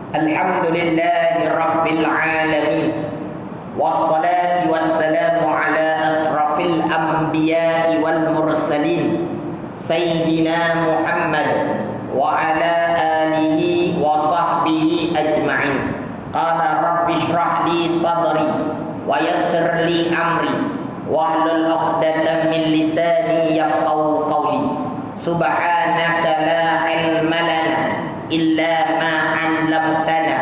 Alhamdulillahi Rabbil Alamin. Wassalatu wassalamu ala asrafil anbiya'i wal mursalin Sayyidina Muhammad wa ala alihi wa sahbihi ajma'in. Qala rabbi shrah li sadri wa yassir li amri wahlul 'uqdatam min lisani yafqahu qawli. Subhanaka la ilma lana illa ma 'allamtana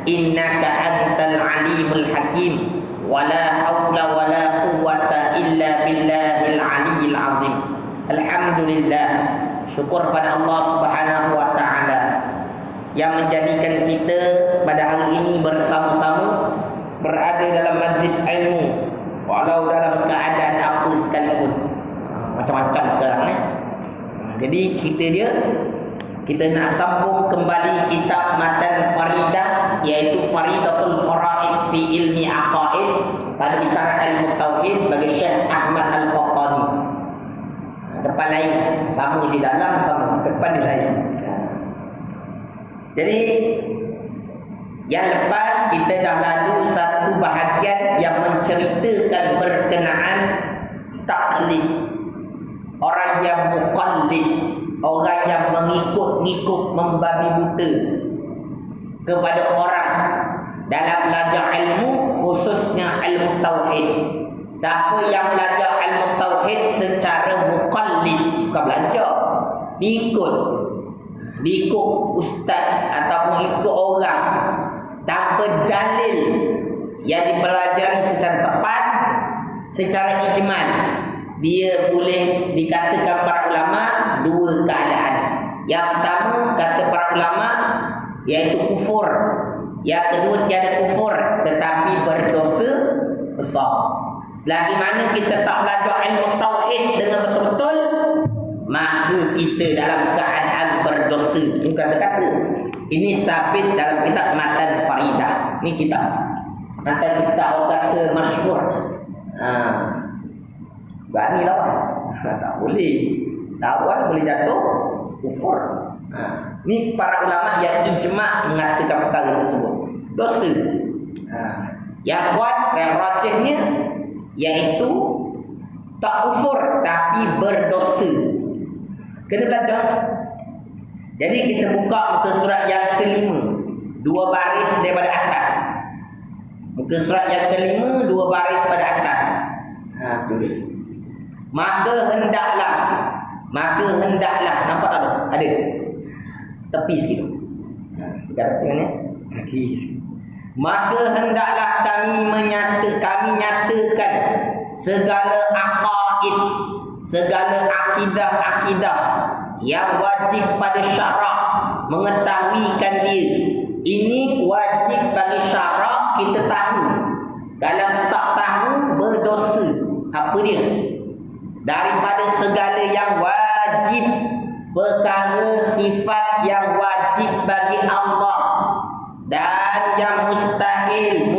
innaka antal alimul hakim. Wala haula wala quwwata illa billahil aliyyil azim. Alhamdulillah, syukur pada Allah Subhanahu wa taala yang menjadikan kita pada hari ini bersama-sama berada dalam majlis ilmu walau dalam keadaan apa sekalipun. Macam-macam sekarang ni. Jadi cerita dia, kita nak sambung kembali kitab Matan Faridah, iaitu Faridatul Faraid fi Ilmi Aqaid, pada bicara ilmu tauhid bagi Syekh Ahmad Al-Khaqani. Depan lain, sama di dalam, sama depan di lain. Jadi yang lepas kita dah lalu satu bahagian yang menceritakan berkenaan taklid, orang yang muqallid, orang yang mengikut-ngikut membabi buta kepada orang dalam belajar ilmu, khususnya ilmu tauhid. Siapa yang belajar ilmu tauhid secara muqallid, bukan belajar, diikut ustaz ataupun ikut orang tanpa dalil yang dipelajari secara tepat, secara ijmal, dia boleh dikatakan para ulama dua keadaan. Yang pertama, kata para ulama, iaitu kufur. Yang kedua, tiada kufur tetapi berdosa besar. Selagi mana kita tak belajar ilmu tauhid dengan betul-betul, maka kita dalam keadaan berdosa. Bukan sekata. Ini sabit dalam kitab Matan Faridah. Ini kitab. Matan kitab orang kata masyhur. Berani lawan. Tak boleh. Lawan boleh jatuh kufur. Ni para ulama yang ijma' mengatakan perkara tersebut dosa. Yang kuat, yang rajihnya, iaitu tak kufur tapi berdosa. Kena belajar. Jadi kita buka muka surat yang kelima, dua baris daripada atas. Muka surat yang kelima, dua baris pada atas. Tulis. Maka hendaklah, nampak tak tu? Ada tepi sikit tu. Dekat tengah ni. Lagi sikit. Maka hendaklah kami nyatakan segala aqaid, segala akidah-akidah yang wajib pada syarak, mengetahuikan dia. Ini wajib bagi syarak kita tahu. Kalau tak tahu, berdosa. Apa dia? Daripada segala yang wajib, perkara sifat yang wajib bagi Allah, dan yang mustahil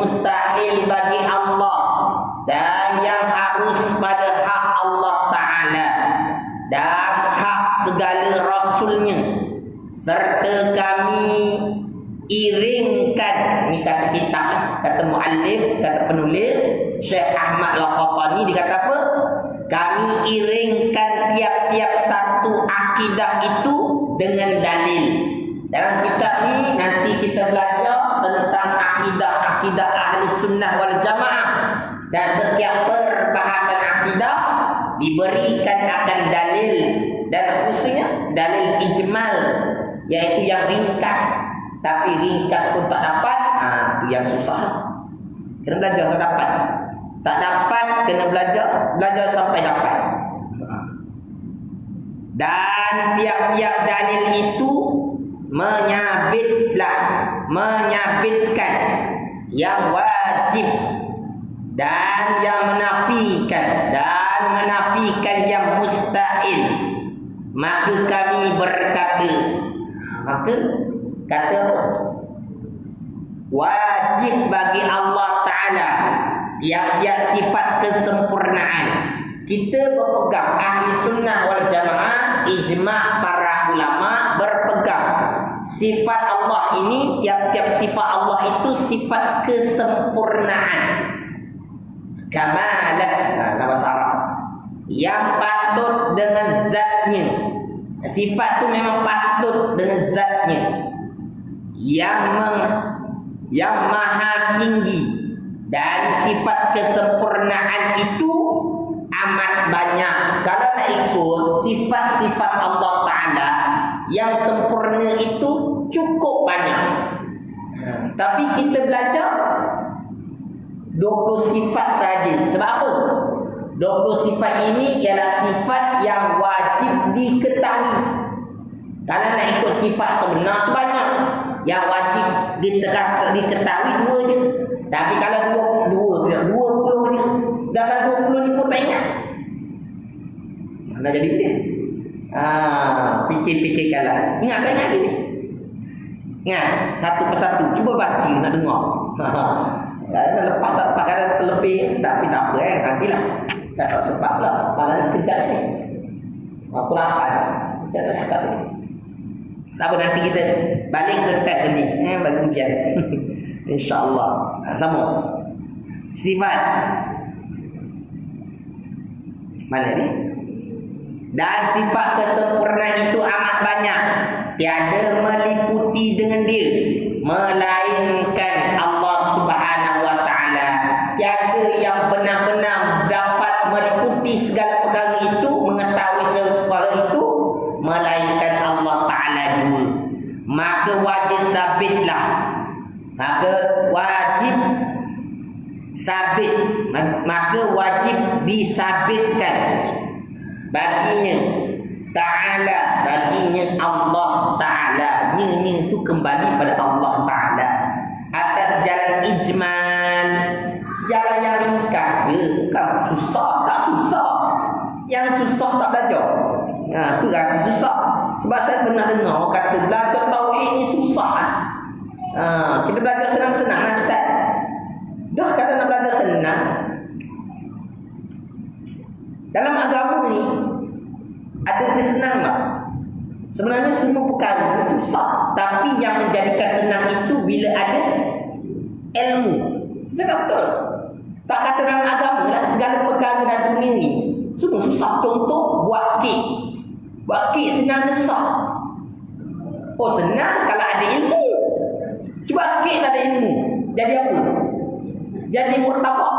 bagi Allah, dan yang harus pada hak Allah Ta'ala dan hak segala Rasulnya, serta kami iringkan. Ini kata kitab lah, kata muallif, kata penulis Syekh Ahmad Al-Khaqani. Dia kata apa? Kami iringkan tiap-tiap satu akidah itu dengan dalil. Dalam kitab ni nanti kita belajar tentang akidah ahli sunnah wal jamaah, dan setiap perbahasan akidah diberikan akan dalil, dan khususnya dalil ijmal, iaitu yang ringkas. Tapi ringkas pun tak dapat, itu yang susah. Kena belajar sampai dapat. Tak dapat, kena belajar sampai dapat. Dan tiap-tiap dalil itu menyabitkan yang wajib dan yang menafikan yang mustahil. Maka kami berkata, kata apa? Wajib bagi Allah Ta'ala tiap-tiap sifat kesempurnaan. Kita berpegang, ahli sunnah wal jamaah, ijma' para ulama berpegang Sifat Allah ini, tiap-tiap sifat Allah itu sifat kesempurnaan. Kamalat, dalam bahasa Arab, yang patut dengan zatnya. Sifat tu memang patut dengan zatnya, yang maha tinggi. Dan sifat kesempurnaan itu amat banyak. Kalau nak ikut sifat-sifat Allah Ta'ala yang sempurna itu cukup banyak. Tapi kita belajar 20 sifat saja. Sebab apa? 20 sifat ini ialah sifat yang wajib diketahui. Kalau nak ikut sifat sebenar tu banyak. Yang wajib diketahui 2 je. Tapi kalau 20 je. Dah kalau 20 ni pun tak ingat. Mana jadi dia? Fikir-fikirkanlah. Ingat tak ingat ni? Ingat satu persatu. Cuba baca nak dengar. Kalau lepas tak lepas, kalau terlebih tapi tak apa nantilah. Tak sempat pula. Malah kejap ni. Aku lapar. Kejap dah cakap ni. Tak apa, nanti kita balik kita test ni. Bagi ujian. InsyaAllah. Sama. Sifat. Mana ni? Dan sifat kesempurnaan itu amat banyak. Tiada meliputi dengan dia, melainkan Allah Subhanahu Wa Taala. Tiada yang benar-benar dapat meliputi segala perkara itu, mengetahui segala perkara itu, melainkan Allah Ta'ala juga. Maka wajib sabitlah. Maka wajib disabitkan baginya Ta'ala, baginya Allah Ta'ala. Nya tu kembali pada Allah Ta'ala atas jalan ijmal, jalan yang ringkas je. Bukan susah, tak susah. Yang susah tak belajar. Tu kan susah. Sebab saya pernah dengar orang kata belajar tauhid ni susah. Kita belajar senang-senang lah Ustaz. Dah kalau nak belajar senang, dalam agama ni ada dia senang lah. Sebenarnya semua perkara susah, tapi yang menjadikan senang itu bila ada ilmu. Saya cakap betul. Tak kata dalam agama lah, segala perkara dalam dunia ni semua susah. Contoh buat kek. Buat kek senang ke susah? Oh senang kalau ada ilmu. Cuba kek tak ada ilmu, jadi apa? Jadi murtabak.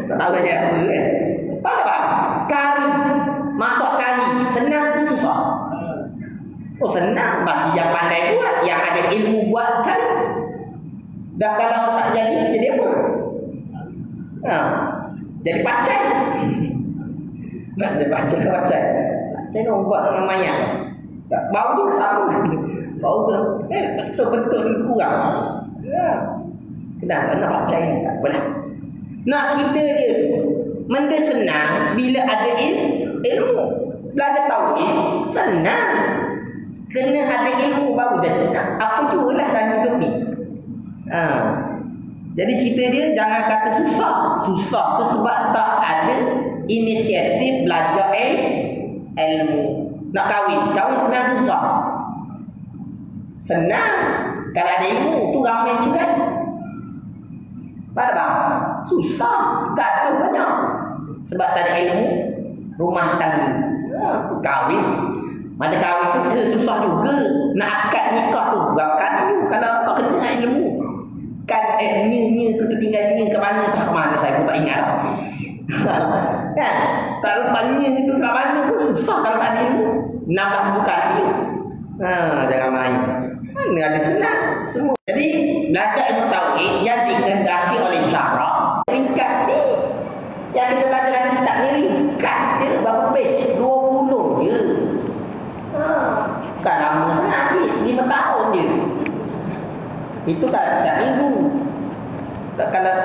Tak tahu saya apa kan? Faham tak? Kari, masak kari senang ke susah? Oh senang bagi yang pandai buat, yang ada ilmu buat kari. Dah kalau tak jadi apa? Jadi pacai. Tak jadi pacai. Pacai orang buat dengan mayat. Bau dia sama. Bau tu betul-betul kurang. Kenapa nak pacai ni? Tak apalah. Nak cerita dia tu, benda senang bila ada ilmu. Belajar tauhid senang. Kena ada ilmu baru jadi senang. Apa jualah dalam hidup ni. Jadi cerita dia jangan kata susah. Susah tu sebab tak ada inisiatif belajar ilmu. Nak kahwin senang tu susah. Senang kalau ada ilmu tu ramai cerai. Pada bang susah, gaduh banyak. Sebab tak ada ilmu rumah tangga. Kahwin macam kahwin tu susah juga. Nak akad nikah tu berapa kali kalau tak kena ilmu. Kan ni tu tinggal ni ke mana tak mana saya pun tak ingat dah. Kan? Tak lupa ni tu kat mana pun susah kalau tak ada ilmu. Nak bukan ni. Jangan main. Mana ada senang semua. Jadi belajar ilmu tauhid yang dikehendaki oleh syarak ringkas ni. Yang kita belajar dalam kitab ni ringkas je, berapa page? 20 je. Bukan lama sangat, habis 5 tahun je. Itu kalau setiap minggu. Kalau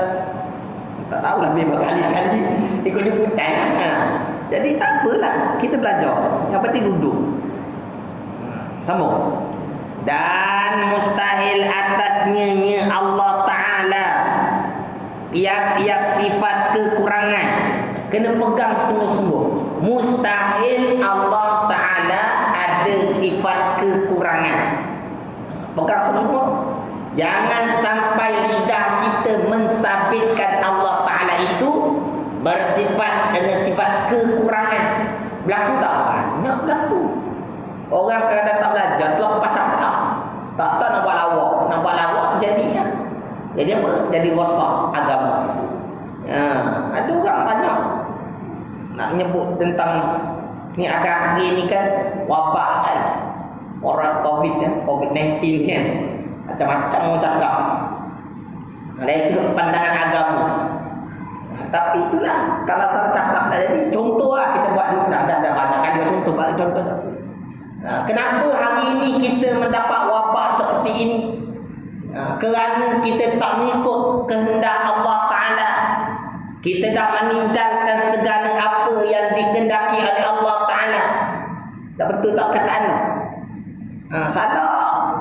tak tahulah berapa kali sekali ikut jemputan. Jadi tak apalah, kita belajar. Yang penting duduk. Sambung. Dan mustahil atasnya Allah Ta'ala tiap-tiap sifat kekurangan kena pegang sungguh-sungguh. Mustahil Allah Ta'ala ada ada sifat kekurangan. Pegang semua. Jangan sampai lidah kita mensabitkan Allah Ta'ala itu bersifat dengan sifat kekurangan. Berlaku tak? Banyak berlaku. Orang kadang tak belajar, lepas cakap. Tak tahu nak buat lawak jadi apa? Jadi rosak agama. Ada orang banyak nak menyebut tentang ni akhir-akhir ni kan wabak kan, orang COVID-19 kan, macam-macam orang cakap dari sudut pandangan agama. Tapi itulah, kalau salah cakap dah jadi contoh lah kita buat dulu. Ada banyak kali contoh. Kenapa hari ini kita mendapat wabak seperti ini? Kerana kita tak mengikut kehendak Allah Ta'ala. Kita dah meninggalkan segala apa yang dikehendaki oleh Allah Ta'ala. Tak betul tak kataan tu? Salah.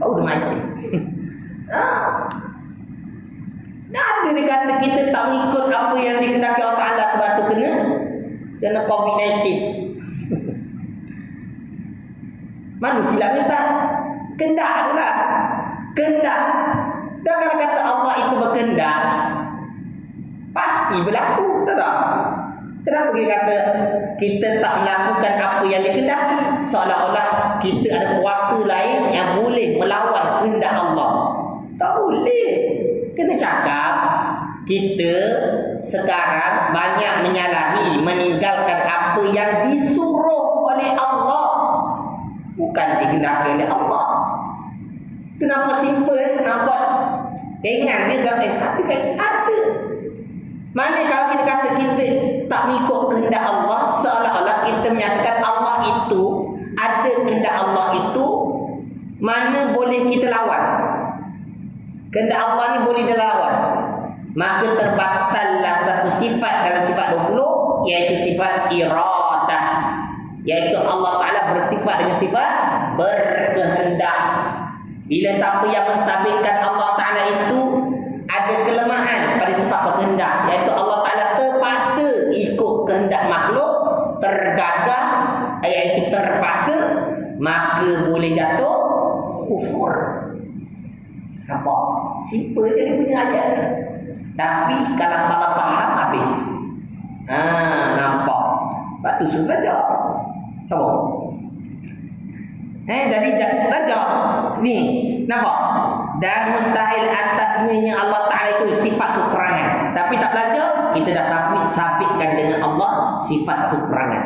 Baru dia main. Dah ada dia kata kita tak mengikut apa yang dikehendaki Allah Ta'ala, sebab tu kena COVID-19. Mana silap Ustaz? Kehendak tu lah. Kehendak. Dan kalau kata Allah itu berkehendak, pasti berlaku, tak? Kenapa dia kata kita tak melakukan apa yang dikehendaki? Seolah-olah kita ada kuasa lain yang boleh melawan kehendak Allah. Tak boleh. Kena cakap kita sekarang banyak menyalahi, meninggalkan apa yang disuruh oleh Allah, bukan dikehendaki oleh Allah. Kenapa simple? Nampak ringan dia tapi kan ada. Mana kalau kita kata kita tak mengikut kehendak Allah, seolah-olah kita menyatakan Allah itu, ada kehendak Allah itu, mana boleh kita lawan? Kehendak Allah ni boleh dilawan. Maka terbatallah satu sifat dalam sifat 20, iaitu sifat iradah. Iaitu Allah Ta'ala bersifat dengan sifat berkehendak. Bila siapa yang mensabitkan Allah Ta'ala itu ada kelemahan pada sifat berkehendak, iaitu Allah Ta'ala terpaksa ikut kehendak makhluk, tergagah, iaitu terpaksa, maka boleh jatuh kufur. Nampak? Simple je dia punya ayat. Tapi kalau salah faham habis. Nampak? Lepas tu suruh belajar. Sama? Jadi belajar. Ni, nampak? Dan mustahil atasnya yang Allah Ta'ala itu sifat kekurangan. Tapi tak belajar, kita dah sabitkan dengan Allah sifat kekurangan.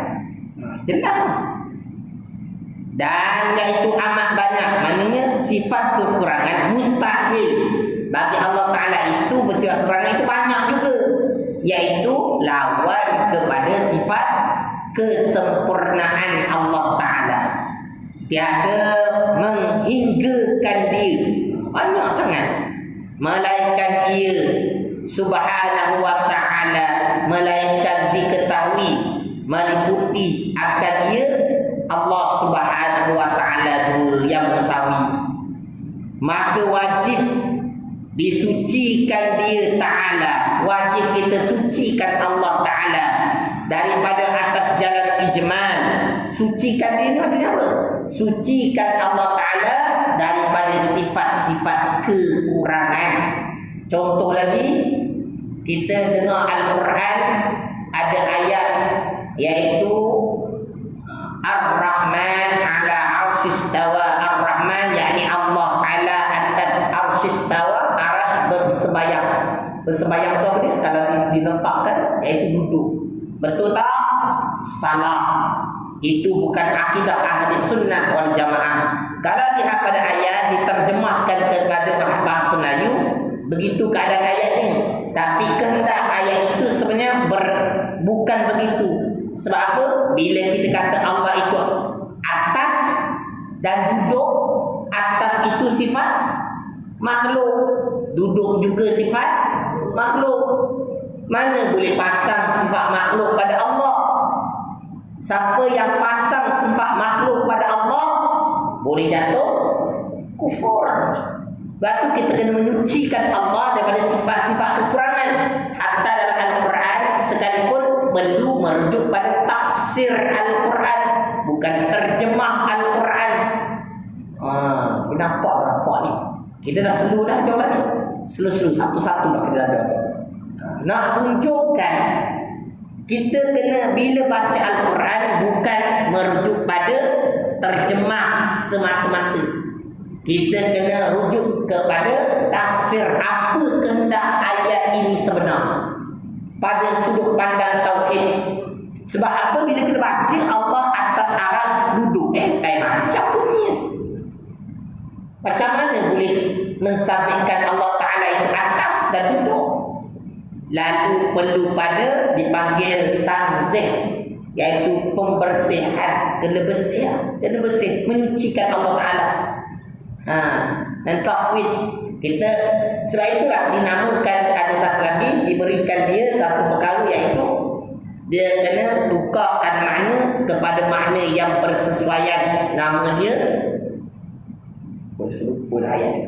Jelas. Dan iaitu amat banyak. Maknanya sifat kekurangan mustahil bagi Allah Ta'ala itu bersifat kekurangan itu banyak juga. Iaitu lawan kepada sifat kesempurnaan Allah Ta'ala. Tiada menghinggakan dia. Banyak sangat. Melainkan ia Subhanahu wa Ta'ala, melainkan diketahui, meliputi akan ia Allah Subhanahu wa Ta'ala yang mengetahui. Maka wajib disucikan dia Ta'ala. Wajib kita sucikan Allah Ta'ala daripada atas jalan ijmal. Sucikan dia ni maksudnya apa? Sucikan Allah Ta'ala daripada sifat-sifat kekurangan. Contoh lagi, kita dengar Al-Quran ada ayat iaitu Ar-Rahman ala arsyistawa. Ar-Rahman yakni Allah ala atas arsyistawa, arsy bersemayam. Bersemayam tu apa dia? Kalau diletakkan iaitu duduk. Betul tak? Salah. Itu bukan akidah ahli sunnah wal jamaah. Kalau lihat pada ayat diterjemahkan kepada bahasa Melayu, begitu keadaan ayatnya. Tapi kehendak ayat itu sebenarnya bukan begitu. Sebab apa? Bila kita kata Allah itu atas dan duduk, atas itu sifat makhluk, duduk juga sifat makhluk. Mana boleh pasang sifat makhluk pada Allah? Siapa yang pasang sifat makhluk pada Allah boleh jatuh kufur. Sebab tu kita kena menyucikan Allah daripada sifat-sifat kekurangan. Hatta dalam Al-Quran sekalipun perlu merujuk pada tafsir Al-Quran. bukan terjemah Al-Quran. Kenapa berapa ni? Kita dah selu dah jawapan ni. Selu-selu satu-satu dah kita ada. Nak tunjukkan kita kena bila baca Al-Quran bukan merujuk pada terjemah semata-mata. Kita kena rujuk kepada tafsir apa kehendak ayat ini sebenar pada sudut pandang tauhid. Sebab apa bila kita baca Allah atas aras duduk, macam bunyi. Macam mana boleh mensabitkan Allah Ta'ala itu atas dan duduk? Lalu perlu pada dipanggil tanzih, iaitu pembersihan, kena bersih, menyucikan Allah Ta'ala. Dan tafwid kita, sebab itulah dinamakan, ada satu lagi diberikan dia satu perkara, iaitu dia kena tukarkan makna kepada makna yang bersesuaian. Nama dia serupa ayat ni.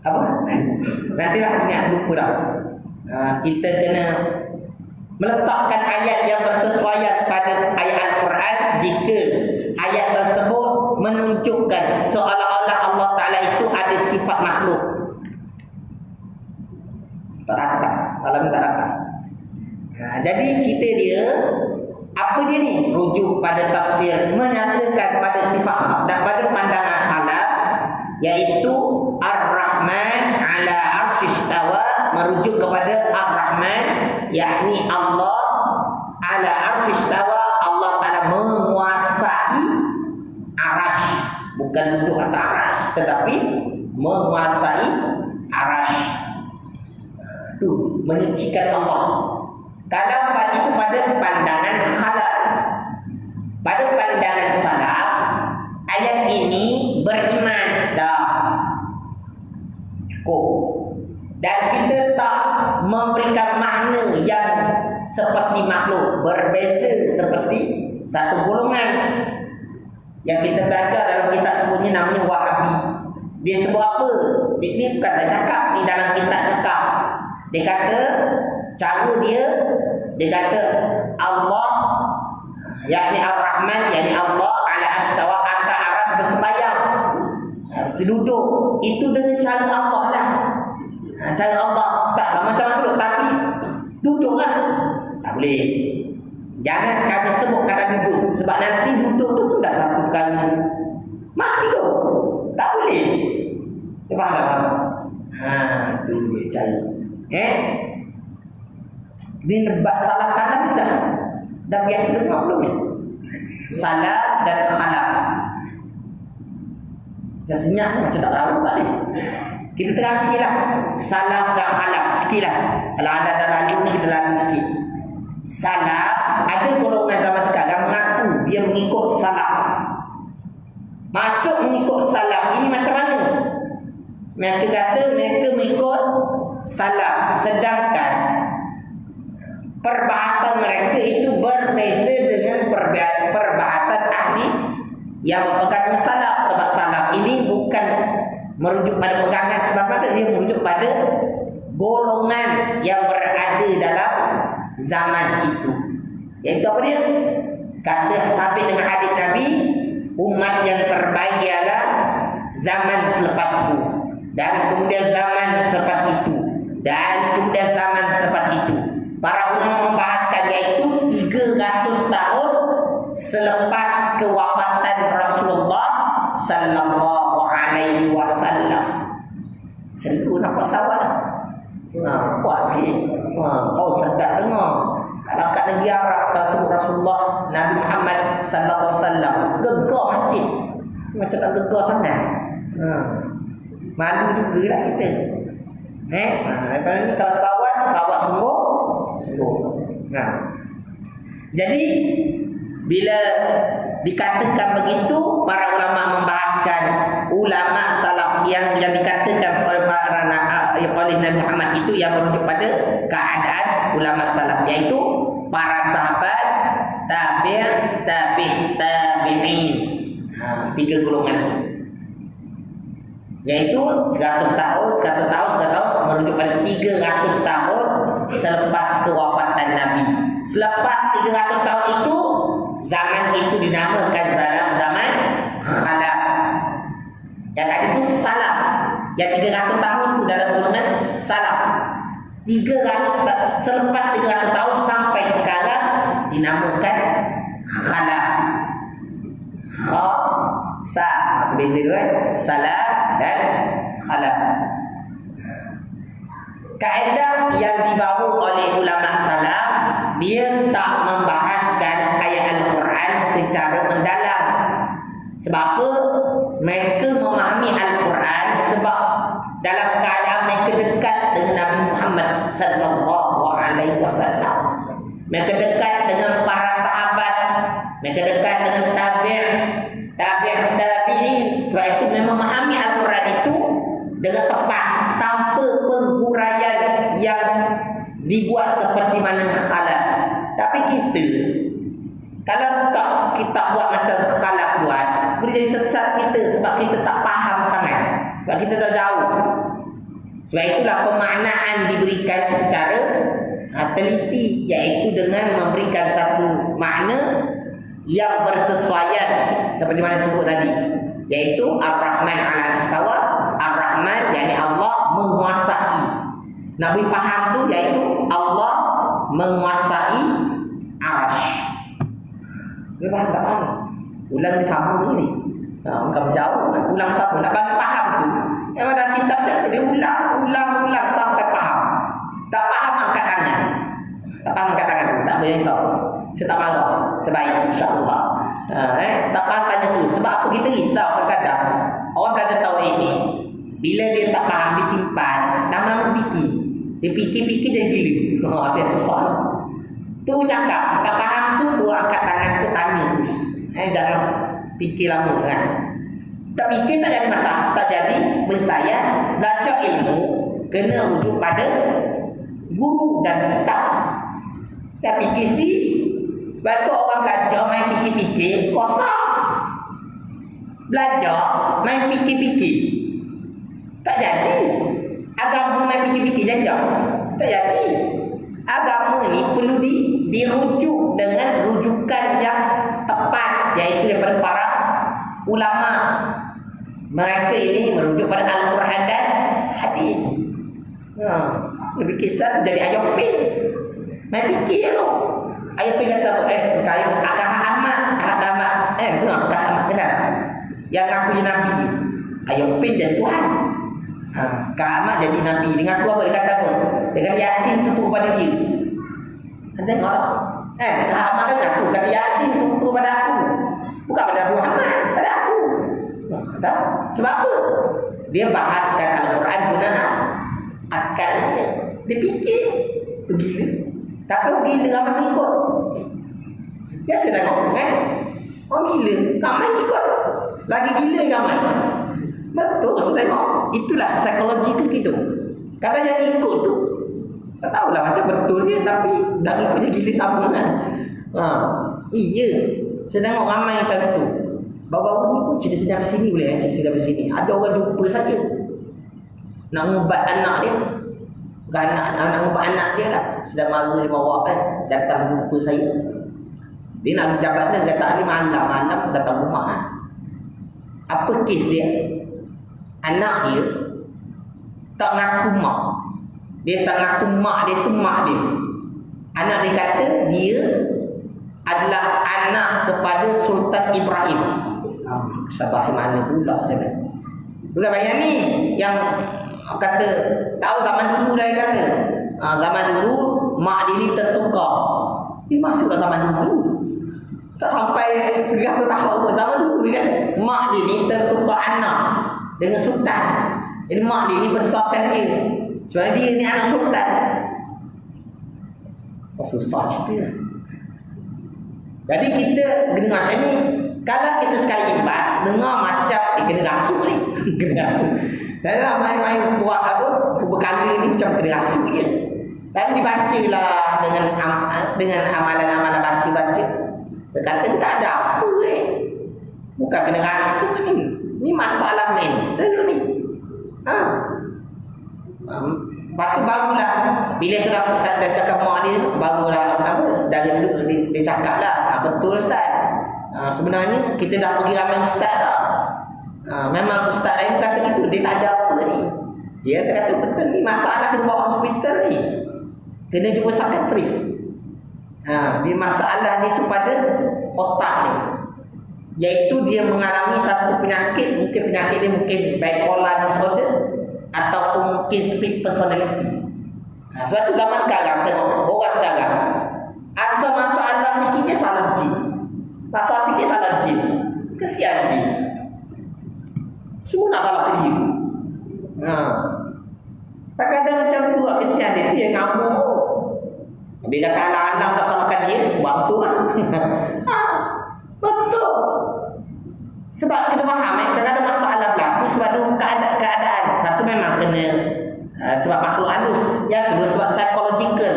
Apa? Nantilah ingat, lupa dah. Kita kena meletakkan ayat yang bersesuaian pada ayat Al-Quran jika ayat tersebut menunjukkan seolah-olah Allah Ta'ala itu ada sifat makhluk. Tak datang. Jadi cerita dia, apa dia ni? Rujuk pada tafsir, menyatakan pada sifat dan pada pandangan khalaf, iaitu Ar-Rahman ala arsyistawa, merujuk kepada Ar-Rahman, yakni Allah ala arsyistawa, Allah Ta'ala menguasai arash, bukan duduk atas arash, tetapi menguasai arash. Itu menyucikan Allah. Kadang itu pada pandangan khalaf. Pada pandangan salaf, ayat ini beriman dah cukup, dan kita tak memberikan makna yang seperti makhluk, berbeza seperti satu golongan yang kita belajar dalam kitab sebutnya, namanya Wahabi. Dia sebut apa? Ini bukan saya cakap, ni dalam kitab cakap. Dia kata cara dia kata Allah, yakni Ar-Rahman, yakni Allah ala astawa, atas aras bersembayang, harus duduk. Itu dengan cara Allah lah. Cara Allah tak sama macam makhluk, tapi duduk lah. Tak boleh. Jangan sekali sebut kata duduk, sebab nanti duduk tu pun dah satu kali makhluk. Tak boleh. Dia faham? Itu dia cara. Dia nebak salah khalaf dah biasa dengar belum ni? Salah dan khalaf. Saya senyap macam tak tahu tak ni. Kita terang sikit lah. Salah dan khalaf sikit lah. Kalau anda dah lalu ni, kita lalu sikit. Salah, ada golongan zaman sekarang mengaku dia mengikut salaf. Masuk mengikut salaf. Ini macam mana? Mereka kata mereka mengikut salaf, sedangkan perbahasan mereka itu berbeza dengan perbahasan ahli yang berpegang salaf. Sebab salaf ini bukan merujuk pada pegangan sebab apa, dia merujuk pada golongan yang berada dalam zaman itu. Iaitu apa dia? Kata sabit dengan hadis Nabi, umat yang terbaik ialah zaman selepasku, dan kemudian zaman selepas itu, dan kemudian zaman selepas itu. Para ulama membahaskan iaitu 300 tahun selepas kewafatan Rasulullah sallallahu alaihi wasallam. Selalu nampak selawat. Puas sikit. Sedap dengar. Kalau kat negeri Arab, kalau sebut Rasulullah Nabi Muhammad sallallahu alaihi wasallam, gegar masjid. Macam tak gegar sangat. Malu jugalah kita. Lepas ni kalau selawat sungguh. Jadi bila dikatakan begitu, para ulama membahaskan ulama salaf yang dikatakan oleh Nabi Muhammad itu yang merujuk pada keadaan ulama salaf, iaitu para sahabat, tabi'in, 3 golongan, yaitu 100 tahun merujuk pada 300 tahun selepas kewafatan Nabi. Selepas 300 tahun itu, zaman itu dinamakan zaman khalaf. Yang tadi itu salaf. Yang 300 tahun itu dalam golongan salaf. 300, selepas 300 tahun sampai sekarang dinamakan khalaf. Kha-sa, itu beza dua, salaf dan khalaf. Kaedah yang dibawa oleh ulama salaf, dia tak membahaskan ayat Al-Quran secara mendalam. Sebab apa? Mereka memahami Al-Quran sebab dalam keadaan mereka dekat dengan Nabi Muhammad sallallahu alaihi wasallam. Mereka dekat dengan para sahabat, mereka dekat dengan tabi'in. Sebab itu memang memahami Al-Quran itu dengan tepat, tanpa penghuraian yang dibuat seperti mana khalaf. Tapi kita, kalau tak kita buat macam khalaf buat, boleh jadi sesat kita sebab kita tak faham sangat, sebab kita dah jauh. Sebab itulah pemaknaan diberikan secara teliti, iaitu dengan memberikan satu makna yang bersesuaian seperti mana sebut tadi, iaitu Ar-Rahman 'ala istawa. Ar-Rahman yakni Allah menguasai. Nak boleh faham tu iaitu Allah menguasai arasy. Dia faham tak faham? Ulang dia sama ni. Engkau jauh ulang sama nak bagi faham tu. Yang ada kitab cakap dia ulang sampai faham. Tak faham angkat tangan. Tak faham angkat tangan tu, tak boleh risau. Saya tak marah. Sebaik insya-Allah. Tak faham tanya tu. Sebab apa kita risau kadang-kadang. Orang belajar tauhid ni, bila dia tak faham, dia simpan, lama-lama fikir. Dia fikir-fikir jadi gila. Dia susah. Tu cakap, tak faham tu angkat tangan tu, tanya terus. Jangan fikir lama sangat. Tak fikir tak jadi masalah, tak jadi bersayat. Belajar ilmu kena rujuk pada guru dan kitab. Tak fikir sendiri. Sebab tu orang belajar main fikir-fikir kosong. Belajar main fikir-fikir tak jadi. Agama main fikir-fikir jadi tak jadi. Agama ni perlu dirujuk dengan rujukan yang tepat, iaitu daripada para ulama. Mereka ini merujuk pada Al-Quran dan hadis. Lebih kisah jadi ayat pin. Main fikir tu. Ayat pin kata apa? Kaya Ahmad. Bukan Ahmad kenal. Yang ngaku Nabi. Ayat pin jadi Tuhan. Kak Ahmad jadi Nabi. Dengan tu apa? Dia kata apa? Dengan Yasin tutur pada dia. Anda tengok tak? Kak Ahmad kan aku. Kata Yasin tutur pada aku. Bukan pada Muhammad. Pada aku. Tak? Sebab apa? Dia bahaskan Al-Quran guna akal dia. Dia fikir. Gila. Tapi orang gila ramai ikut. Biasa tengok kan? Orang gila ramai ikut. Lagi gila ramai. Betul, saya tengok. Itulah psikologi tu hidup. Kadang yang ikut tu tak tahulah macam betul dia, tapi dah ikutnya gila sama kan. Iya. Saya tengok ramai macam tu. Baru-baru ni pun cerita sedap sini boleh cerita sedap sini. Ada orang jumpa saja nak ngubat anak dia. Bukan nak ngubat anak dia kan. Sedang marah dia bawa kan. Datang jumpa saya. Dia nak jabat saya kata hari malam datang rumah kan. Apa kes dia? Anak dia tak ngaku mak. Dia tak ngaku mak dia tu mak dia. Anak dia kata dia adalah anak kepada Sultan Ibrahim. Sabah mana pula dia kata. Bukan banyak ni yang kata tahu zaman dulu dah dia kata. Zaman dulu mak dia ni tertukar. Dia masuklah zaman dulu. Tak sampai 300 tahun pun zaman dulu dia kata. Mak dia ni tertukar anak dengan sultan. Jadi mak dia ni besarkan dia. Sebab dia ni anak sultan. Susah cerita. Jadi kita dengar macam ni. Kalau kita sekali imbas, dengar macam kena rasuk ni. Kena rasuk. Dan main-main buat apa, berbekala ni macam kena rasuk je. Dan dibacalah dengan amalan-amalan baca-baca. Kata tak ada apa Bukan kena rasuk ni. Ni masalah mental ni. Lepas tu barulah bila sudah dah cakap mak dia, barulah dari dulu dia cakap lah, betul ustaz. Sebenarnya kita dah pergi ramai ustaz dah. Memang ustaz lain kata gitu, dia tak ada apa ni. Ya, saya kata betul ni, masalah kena bawa hospital ni. Kena jumpa psikiatris. Dia masalah ni tu pada otak ni. Iaitu dia mengalami satu penyakit, mungkin penyakit dia mungkin bipolar disorder ataupun mungkin split personality. Sebab tu zaman sekarang tengok orang sekarang asal masalah sikitnya salah jin. Masalah sikit salah jin. Kesian jin. Semua nak salah dia. Kadang-kadang macam tu lah, kesian dia. Dia ngamuk. Dia kata anak-anak tak salahkan dia, buat betul lah. Betul. Sebab kena faham, kadang-kadang masalah berlaku sebab tu keadaan. Satu memang kena sebab makhluk halus. Yang kedua sebab psychological.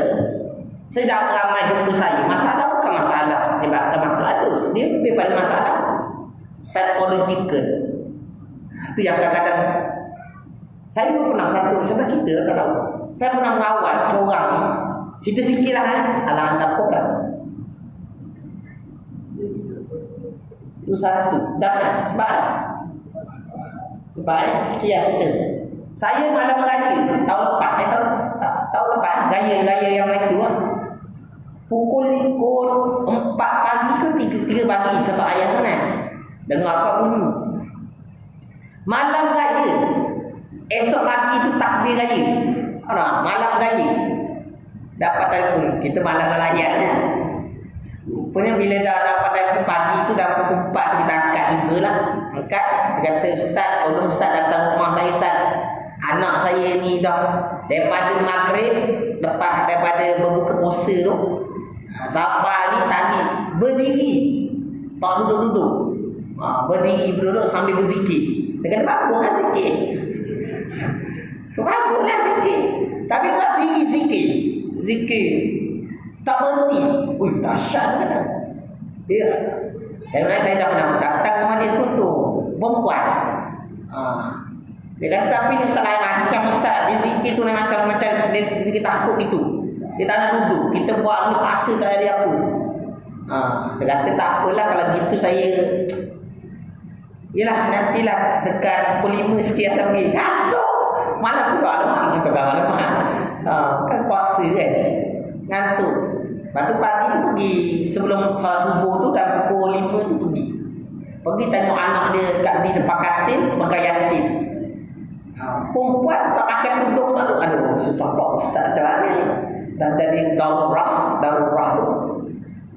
Saya dah ramai jumpa saya. Masalah bukan masalah menyebabkan makhluk halus. Dia lebih pada masalah psychological. Itu yang kadang-kadang saya pun pernah satu sebenarnya cerita kalau saya pernah merawat seorang ni. Sikit-sikit lah anak-anak korang. Itu satu. Dapat sebab sekian cerita. Saya malam raya tahun lepas, tahun lepas raya yang itu pukul 4 pagi ke 3 pagi sebab ayah sangat dengar apa bunyi malam raya. Esok pagi tu takbir raya. Malam raya dapat telefon, kita malam layan lah. Rupanya bila dah dapat telefon pagi tu dah pukul 4 tu kita angkat jugalah. Angkat, dia kata ustaz, tolong ustaz datang rumah saya ustaz. Anak saya ni dah daripada maghrib, lepas daripada berbuka puasa tu, sampai ni tadi berdiri, tak duduk-duduk. Berdiri berduduk sambil berzikir. Saya kata baguslah zikir. Baguslah zikir. Tapi tak diri zikir tak berhenti. Dahsyat saya kata. Dia saya dah pernah datang rumah dia sepenuh perempuan. Dia kata tapi ni lain macam ustaz. Dia zikir tu lain macam dia zikir takut gitu. Dia tak nak duduk. Kita buat ni paksa tak ada apa. Saya kata tak apalah kalau gitu saya. Yelah nantilah dekat pukul 5 sekian saya pergi. Ngantuk. Mana tu ada mak kita malam. Kan puasa kan. Ngantuk. Lepas tu pagi tu pergi sebelum solat subuh tu dah pukul 5 tu pergi. Pergi tengok anak dia kat di depan katil pakai yasin. Perempuan tak pakai tudung tu. Aduh susah pula ustaz macam mana ni. Dan jadi darurah tu.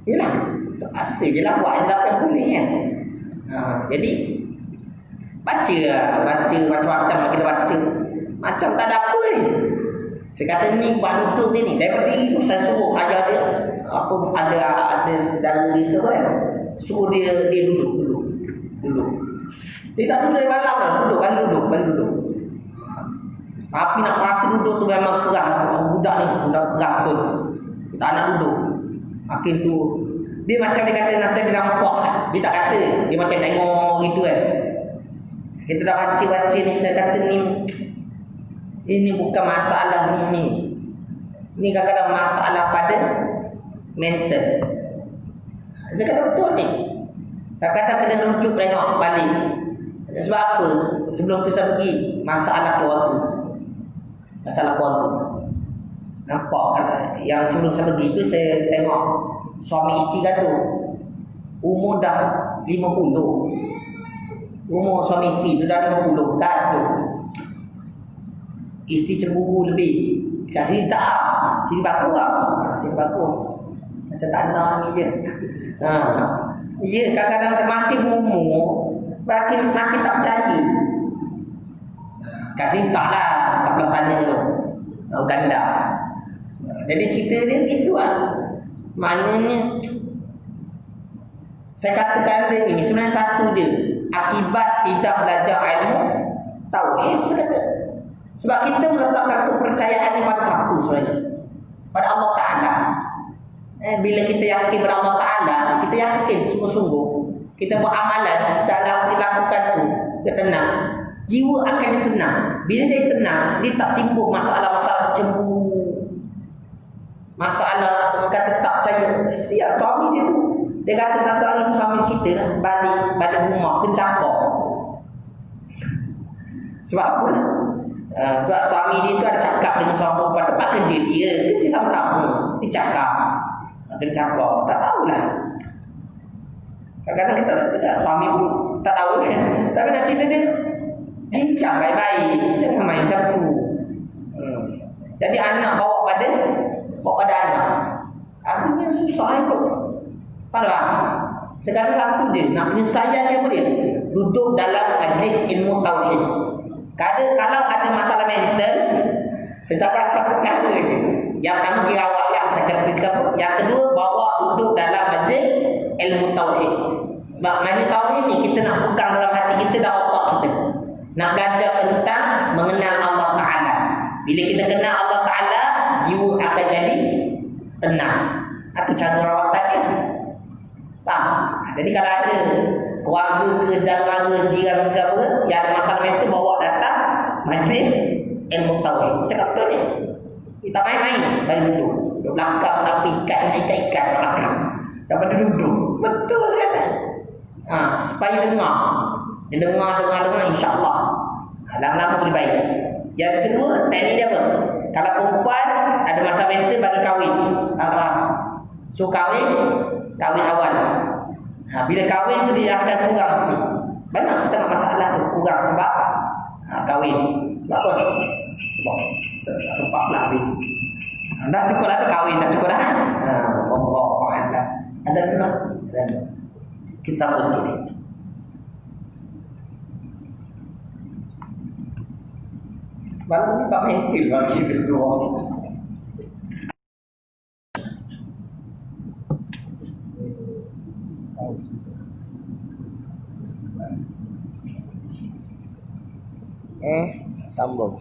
Yelah. Terpaksa je lah buat je lah kan boleh kan. Jadi baca macam-macam kita baca. Macam tak ada apa ni. Saya kata ni buat duduk dia ni. Daripada diri tu saya suruh ayah dia ada saudara dia tu kan. Suruh dia duduk. Dia tak duduk dari malam lah. Balik duduk. Tapi nak rasa duduk tu memang kerah. Budak kerah betul. Tak nak duduk. Makin tu dia macam dia kata macam dia nampak lah. Dia tak kata. Dia macam tengok gitu kan. Kita dah baca ni, saya kata ini bukan masalah ni. Ini kadang-kadang masalah pada mental. Saya kata betul ni. Kadang-kadang kena rujuk tengok balik. Sebab apa? Sebelum tu saya pergi masalah keluarga. Nampak kan? Yang sebelum saya pergi tu saya tengok suami isteri gaduh. Umur dah 50. Umur suami isteri tu dah 50. Gaduh. Isteri cemburu lebih. Kat sini tak. Sini baku lah. Sini baku. Macam tanah ni je. Ya, kadang-kadang makin umur makin tak percaya. Kat sini tak lah. Kat belah sana tu. Ganda. Jadi cerita dia gitu lah. Maknanya saya katakan dia ni sebenarnya satu je. Akibat tidak belajar ilmu tauhid saya kata. Sebab kita meletakkan kepercayaan ni pada siapa sebenarnya? Pada Allah Ta'ala. Bila kita yakin pada Allah Ta'ala, kita yakin sungguh-sungguh kita buat amalan sedang dilakukan tu, kita tenang. jiwa akan tenang. Bila dia tenang, dia tak timbul masalah-masalah cemburu, masalah orang kata tak percaya. Siap suami dia tu, dia kata satu hari tu suami cerita lah, balik rumah kencakar. Sebab apa lah? Sebab suami dia tu ada cakap dengan suami perempuan tempat kerja dia, kerja sama-sama, dia cakap kencakar, tak tahulah. Kadang-kadang kita tak tahu, suami pun tak tahu kan. Tapi nak cerita dia bincang baik-baik, jangan main macam tu. Jadi anak bawa pada anak, akhirnya susah itu. Faham? Sekarang satu je, nak penyelesaian dia apa dia? Duduk dalam majlis ilmu tauhid. Kalau ada masalah mental, setakat satu perkara je. Yang pertama dirawat lah, seperti cakap. Yang kedua, bawa duduk dalam majlis ilmu tauhid. Sebab majlis tauhid ni kita nak pegang dalam hati kita dan otak kita. Nak belajar tentang mengenal Allah Ta'ala. Bila kita kenal Allah Ta'ala, jiwa akan jadi tenang. Itu cara rawat tadi. Faham? Jadi kalau ada keluarga ke saudara jiran ke apa yang ada masalah mental, bawa datang majlis ilmu tauhid. Cakap betul ni. Kita main-main bagi duduk. Duduk belakang tapi ikat belakang. Daripada duduk. Betul sekali. Supaya dengar. Dia dengar insya-Allah. Lama-lama boleh baik. Yang kedua, teknik dia apa? Kalau perempuan ada masalah mental bagi kahwin. So kahwin awal. Bila kahwin tu dia akan kurang sikit. Banyak setengah masalah tu kurang sebab kahwin. Sebab apa? Sebab tak sempat pula habis. Dah cukup lah tu kahwin, dah cukup dah. Allah. Azan dulu lah. Kita terus sikit. Baru ni tak mentil bagi berdua. Sambung.